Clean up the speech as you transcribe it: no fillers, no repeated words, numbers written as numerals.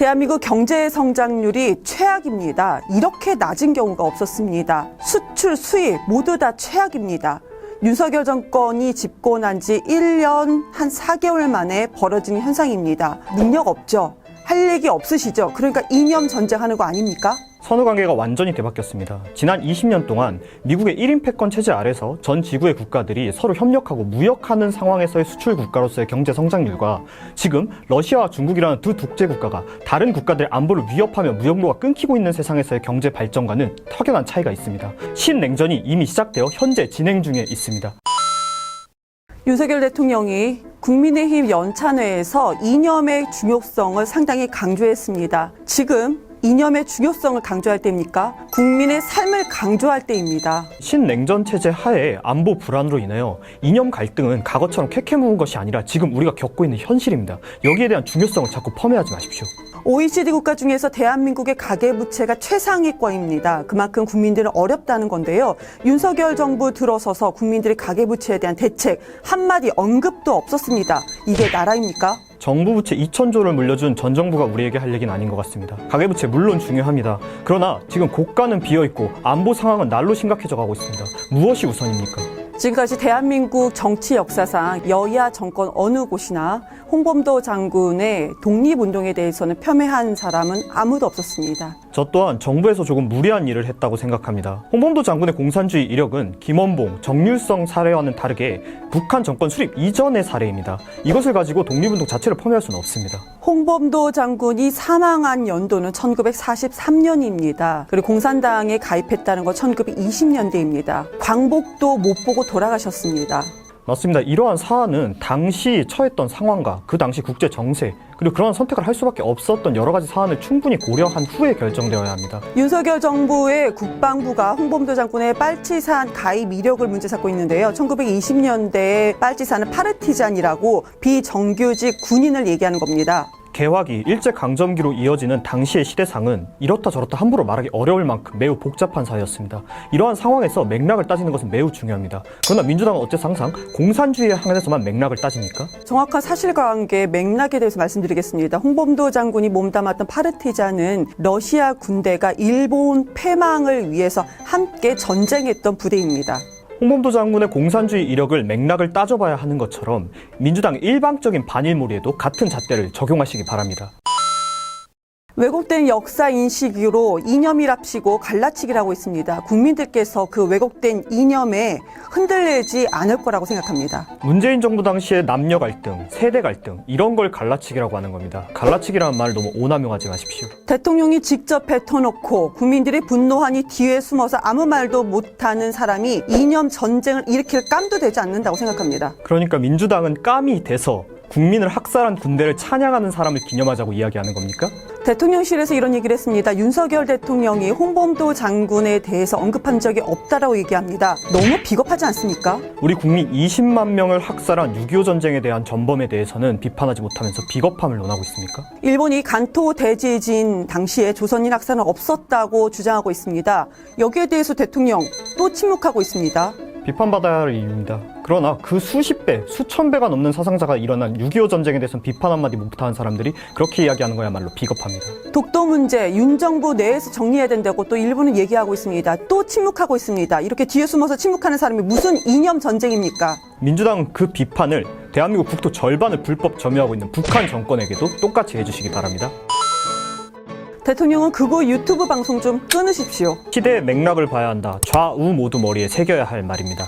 대한민국 경제 성장률이 최악입니다. 이렇게 낮은 경우가 없었습니다. 수출, 수입 모두 다 최악입니다. 윤석열 정권이 집권한 지 1년 한 4개월 만에 벌어진 현상입니다. 능력 없죠? 할 얘기 없으시죠? 그러니까 이념 전쟁하는 거 아닙니까? 선후관계가 완전히 뒤바뀌었습니다. 지난 20년 동안 미국의 1인 패권 체제 아래서 전 지구의 국가들이 서로 협력하고 무역하는 상황에서의 수출 국가로서의 경제 성장률과 지금 러시아와 중국이라는 두 독재 국가가 다른 국가들의 안보를 위협하며 무역로가 끊기고 있는 세상에서의 경제 발전과는 확연한 차이가 있습니다. 신냉전이 이미 시작되어 현재 진행 중에 있습니다. 윤석열 대통령이 국민의힘 연찬회에서 이념의 중요성을 상당히 강조했습니다. 지금 이념의 중요성을 강조할 때입니까? 국민의 삶을 강조할 때입니다. 신냉전 체제 하에 안보 불안으로 인하여 이념 갈등은 과거처럼 캐캐묵은 것이 아니라 지금 우리가 겪고 있는 현실입니다. 여기에 대한 중요성을 자꾸 폄훼하지 마십시오. OECD 국가 중에서 대한민국의 가계부채가 최상위권입니다. 그만큼 국민들은 어렵다는 건데요. 윤석열 정부 들어서서 국민들의 가계부채에 대한 대책 한마디 언급도 없었습니다. 이게 나라입니까? 정부 부채 2,000조를 물려준 전 정부가 우리에게 할 얘기는 아닌 것 같습니다. 가계부채 물론 중요합니다. 그러나 지금 고가는 비어있고 안보 상황은 날로 심각해져 가고 있습니다. 무엇이 우선입니까? 지금까지 대한민국 정치 역사상 여야 정권 어느 곳이나 홍범도 장군의 독립운동에 대해서는 폄훼한 사람은 아무도 없었습니다. 저 또한 정부에서 조금 무리한 일을 했다고 생각합니다. 홍범도 장군의 공산주의 이력은 김원봉, 정률성 사례와는 다르게 북한 정권 수립 이전의 사례입니다. 이것을 가지고 독립운동 자체를 폄훼할 수는 없습니다. 홍범도 장군이 사망한 연도는 1943년입니다. 그리고 공산당에 가입했다는 건 1920년대입니다. 광복도 못 보고 돌아가셨습니다. 맞습니다. 이러한 사안은 당시 처했던 상황과 그 당시 국제 정세 그리고 그런 선택을 할 수밖에 없었던 여러 가지 사안을 충분히 고려한 후에 결정되어야 합니다. 윤석열 정부의 국방부가 홍범도 장군의 빨치산 가입 이력을 문제 삼고 있는데요. 1920년대에 빨치산은 파르티잔이라고 비정규직 군인을 얘기하는 겁니다. 개화기, 일제강점기로 이어지는 당시의 시대상은 이렇다 저렇다 함부로 말하기 어려울 만큼 매우 복잡한 사회였습니다. 이러한 상황에서 맥락을 따지는 것은 매우 중요합니다. 그러나 민주당은 어째서 항상 공산주의에 한해서만 맥락을 따집니까? 정확한 사실관계 맥락에 대해서 말씀드리겠습니다. 홍범도 장군이 몸담았던 파르티잔은 러시아 군대가 일본 패망을 위해서 함께 전쟁했던 부대입니다. 홍범도 장군의 공산주의 이력을 맥락을 따져봐야 하는 것처럼 민주당의 일방적인 반일몰이에도 같은 잣대를 적용하시기 바랍니다. 왜곡된 역사 인식으로 이념이랍시고 갈라치기를 하고 있습니다. 국민들께서 그 왜곡된 이념에 흔들리지 않을 거라고 생각합니다. 문재인 정부 당시의 남녀 갈등, 세대 갈등 이런 걸 갈라치기라고 하는 겁니다. 갈라치기라는 말을 너무 오남용하지 마십시오. 대통령이 직접 뱉어놓고 국민들이 분노하니 뒤에 숨어서 아무 말도 못하는 사람이 이념 전쟁을 일으킬 깜도 되지 않는다고 생각합니다. 그러니까 민주당은 깜이 돼서 국민을 학살한 군대를 찬양하는 사람을 기념하자고 이야기하는 겁니까? 대통령실에서 이런 얘기를 했습니다. 윤석열 대통령이 홍범도 장군에 대해서 언급한 적이 없다라고 얘기합니다. 너무 비겁하지 않습니까? 우리 국민 20만 명을 학살한 6.25 전쟁에 대한 전범에 대해서는 비판하지 못하면서 비겁함을 논하고 있습니까? 일본이 간토 대지진 당시에 조선인 학살은 없었다고 주장하고 있습니다. 여기에 대해서 대통령 또 침묵하고 있습니다. 비판받아야 할 이유입니다. 그러나 그 수십 배, 수천 배가 넘는 사상자가 일어난 6.25 전쟁에 대해서는 비판 한마디 못한 사람들이 그렇게 이야기하는 거야말로 비겁합니다. 독도 문제 윤 정부 내에서 정리해야 된다고 또 일본은 얘기하고 있습니다. 또 침묵하고 있습니다. 이렇게 뒤에 숨어서 침묵하는 사람이 무슨 이념 전쟁입니까? 민주당은 그 비판을 대한민국 국토 절반을 불법 점유하고 있는 북한 정권에게도 똑같이 해주시기 바랍니다. 대통령은 그거 유튜브 방송 좀 끊으십시오. 시대의 맥락을 봐야 한다. 좌우 모두 머리에 새겨야 할 말입니다.